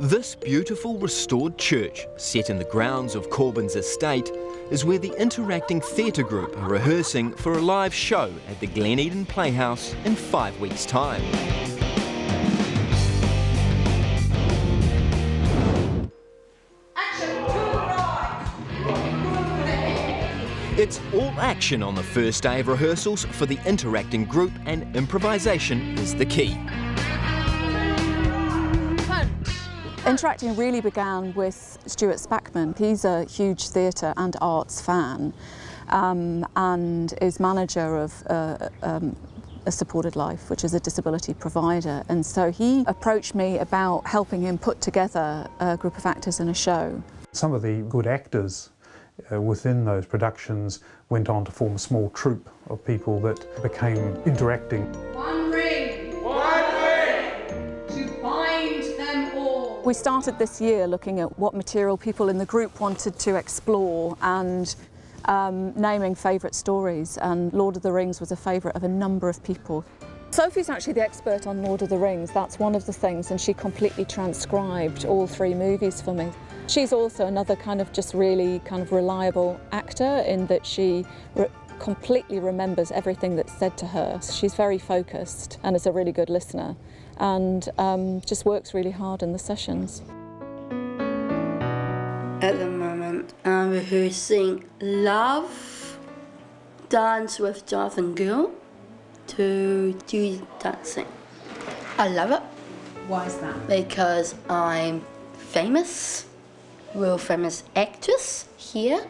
This beautiful restored church, set in the grounds of Corbyn's estate, is where the interacting theatre group are rehearsing for a live show at the Glen Eden Playhouse in 5 weeks' time. It's all action on the first day of rehearsals for the interacting group, and improvisation is the key. Interacting really began with Stuart Spackman. He's a huge theatre and arts fan and is manager of a Supported Life, which is a disability provider. And so he approached me about helping him put together a group of actors in a show. Some of the good actors within those productions went on to form a small troupe of people that became interacting. One ring to bind them all. We started this year looking at what material people in the group wanted to explore and naming favourite stories, and Lord of the Rings was a favourite of a number of people. Sophie's actually the expert on Lord of the Rings, that's one of the things, and she completely transcribed all 3 movies for me. She's also another kind of just really kind of reliable actor in that she completely remembers everything that's said to her. She's very focused and is a really good listener, and just works really hard in the sessions. At the moment, I'm rehearsing Love, Dance with Jonathan Gill to do dancing. I love it. Why is that? Because I'm famous, real famous actress here.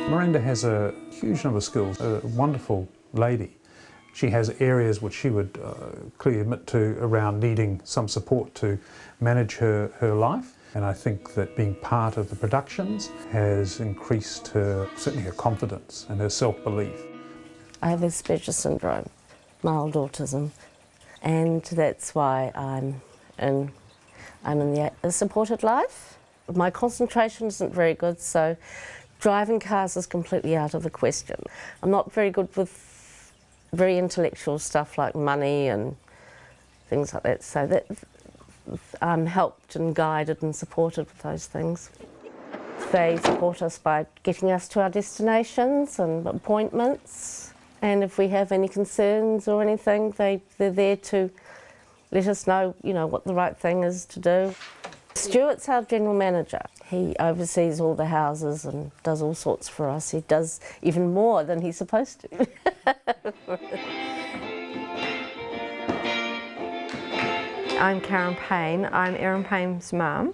Miranda has a huge number of skills, a wonderful lady. She has areas which she would clearly admit to around needing some support to manage her life. And I think that being part of the productions has increased certainly her confidence and her self-belief. I have Asperger's syndrome, mild autism, and that's why I'm in the Supported Life. My concentration isn't very good, so driving cars is completely out of the question. I'm not very good with very intellectual stuff like money and things like that, so that I'm helped and guided and supported with those things. They support us by getting us to our destinations and appointments, and if we have any concerns or anything, they're there to let us know, what the right thing is to do. Stuart's our general manager. He oversees all the houses and does all sorts for us. He does even more than he's supposed to. I'm Karen Payne. I'm Erin Payne's mum,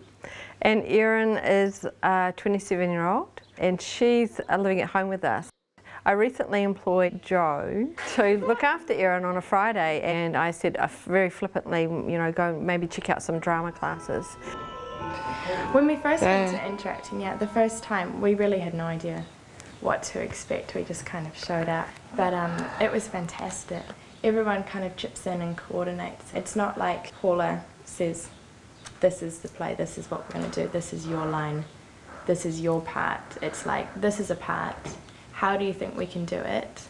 and Erin is a 27-year-old, and she's living at home with us. I recently employed Joe to look after Erin on a Friday, and I said very flippantly, go maybe check out some drama classes. When we first went to interacting, the first time, we really had no idea what to expect. We just kind of showed up, but it was fantastic. Everyone kind of chips in and coordinates. It's not like Paula says, this is the play, this is what we're going to do, this is your line, this is your part. It's like, this is a part. How do you think we can do it,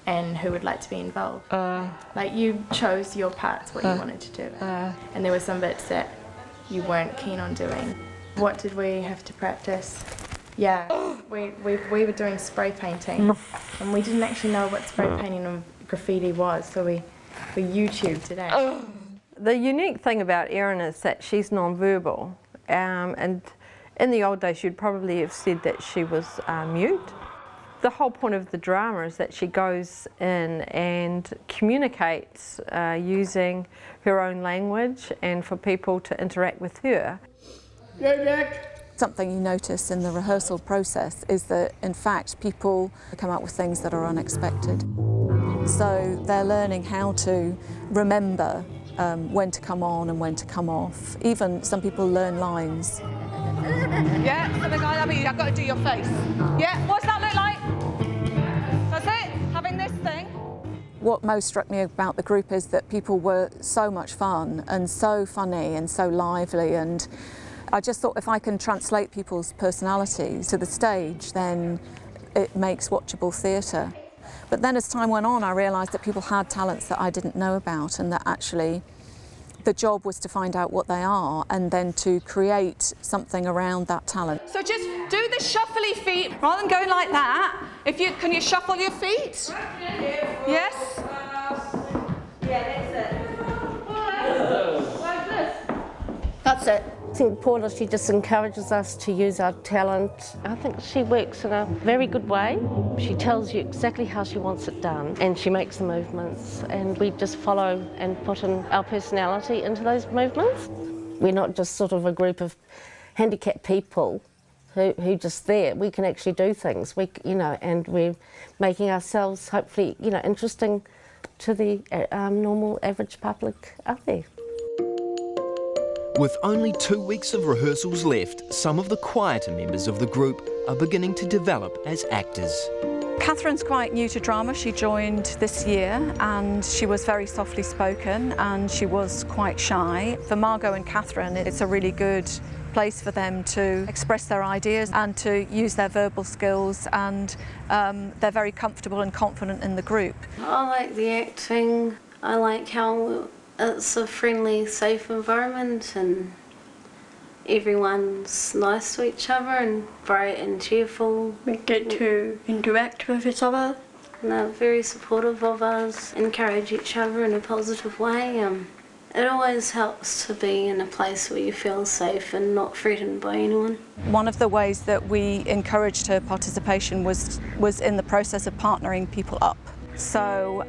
and who would like to be involved? Like, you chose your parts, what you wanted to do, and there were some bits that you weren't keen on doing. What did we have to practice? We were doing spray painting, and we didn't actually know what spray painting and graffiti was, so we YouTubed it out. The unique thing about Erin is that she's non-verbal, and in the old days you'd probably have said that she was mute. The whole point of the drama is that she goes in and communicates using her own language, and for people to interact with her. Something you notice in the rehearsal process is that, in fact, people come up with things that are unexpected. So they're learning how to remember when to come on and when to come off. Even some people learn lines. Yeah, something like that, but I've got to do your face. Yeah, what's that look like? That's it, having this thing. What most struck me about the group is that people were so much fun and so funny and so lively, and I just thought if I can translate people's personalities to the stage, then it makes watchable theatre. But then as time went on, I realised that people had talents that I didn't know about, and that actually The job was to find out what they are and then to create something around that talent. So just do the shuffly feet rather than going like that. Can you shuffle your feet? Yes? That's it. I think Paula, she just encourages us to use our talent. I think she works in a very good way. She tells you exactly how she wants it done and she makes the movements, and we just follow and put in our personality into those movements. We're not just sort of a group of handicapped people who just there. We can actually do things, and we're making ourselves hopefully, interesting to the normal average public out there. With only 2 weeks of rehearsals left, some of the quieter members of the group are beginning to develop as actors. Catherine's quite new to drama. She joined this year and she was very softly spoken and she was quite shy. For Margot and Catherine, it's a really good place for them to express their ideas and to use their verbal skills, and they're very comfortable and confident in the group. I like the acting. I like how it's a friendly, safe environment and everyone's nice to each other and bright and cheerful. We get to interact with each other. And they're very supportive of us, encourage each other in a positive way. It always helps to be in a place where you feel safe and not threatened by anyone. One of the ways that we encouraged her participation was in the process of partnering people up. So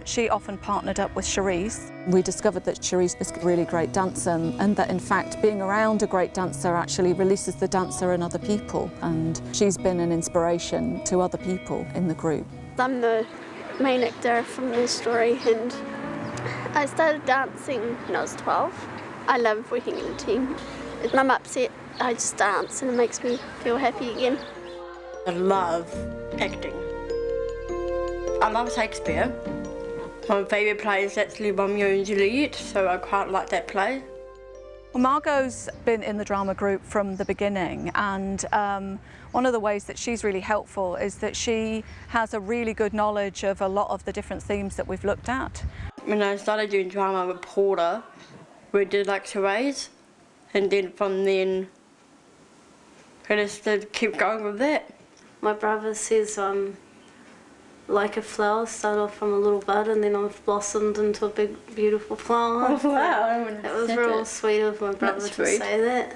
she often partnered up with Cherise. We discovered that Cherise was a really great dancer, and that in fact being around a great dancer actually releases the dancer in other people, and she's been an inspiration to other people in the group. I'm the main actor from the story, and I started dancing when I was 12. I love working in a team. When I'm upset, I just dance and it makes me feel happy again. I love acting. I love Shakespeare. My favourite play is actually Romeo and Juliet, so I quite like that play. Well, Margot's been in the drama group from the beginning, and one of the ways that she's really helpful is that she has a really good knowledge of a lot of the different themes that we've looked at. When I started doing drama with Paula, we did like charades, and then from then I just keep going with that. My brother says like a flower, start off from a little bud and then I've blossomed into a big beautiful flower. Oh wow, it was real sweet of my brother to say that.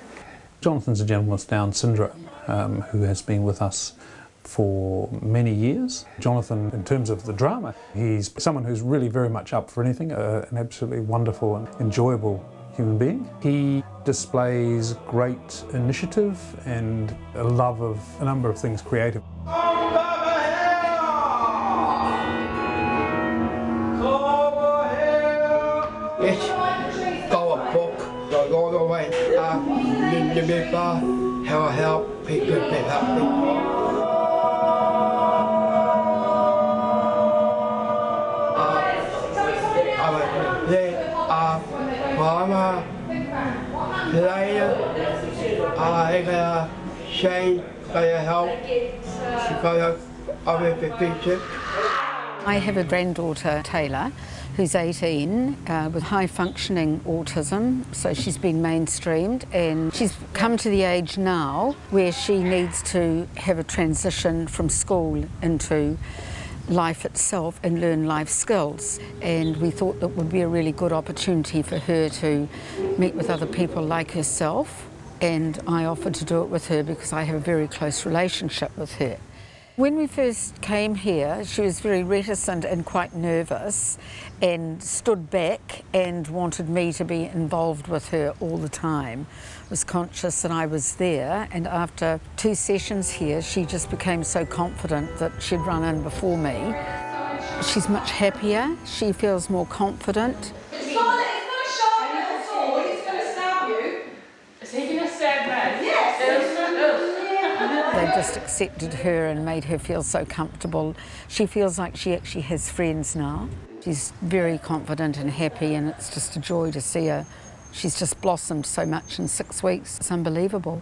Jonathan's a gentleman with Down syndrome who has been with us for many years. Jonathan, in terms of the drama, he's someone who's really very much up for anything, an absolutely wonderful and enjoyable human being. He displays great initiative and a love of a number of things creative. Yes, go a book, go all the way. How I help people help me. Mama, later, Shane, help. I have a granddaughter, Taylor, who's 18 with high functioning autism, so she's been mainstreamed, and she's come to the age now where she needs to have a transition from school into life itself and learn life skills, and we thought that would be a really good opportunity for her to meet with other people like herself, and I offered to do it with her because I have a very close relationship with her. When we first came here, she was very reticent and quite nervous and stood back and wanted me to be involved with her all the time. Was conscious that I was there, and after 2 sessions here, she just became so confident that she'd run in before me. She's much happier, she feels more confident. It's not a sharp little sword, it's going to stab you. Is he going to stab me? Yes! They just accepted her and made her feel so comfortable. She feels like she actually has friends now. She's very confident and happy, and it's just a joy to see her. She's just blossomed so much in 6 weeks. It's unbelievable.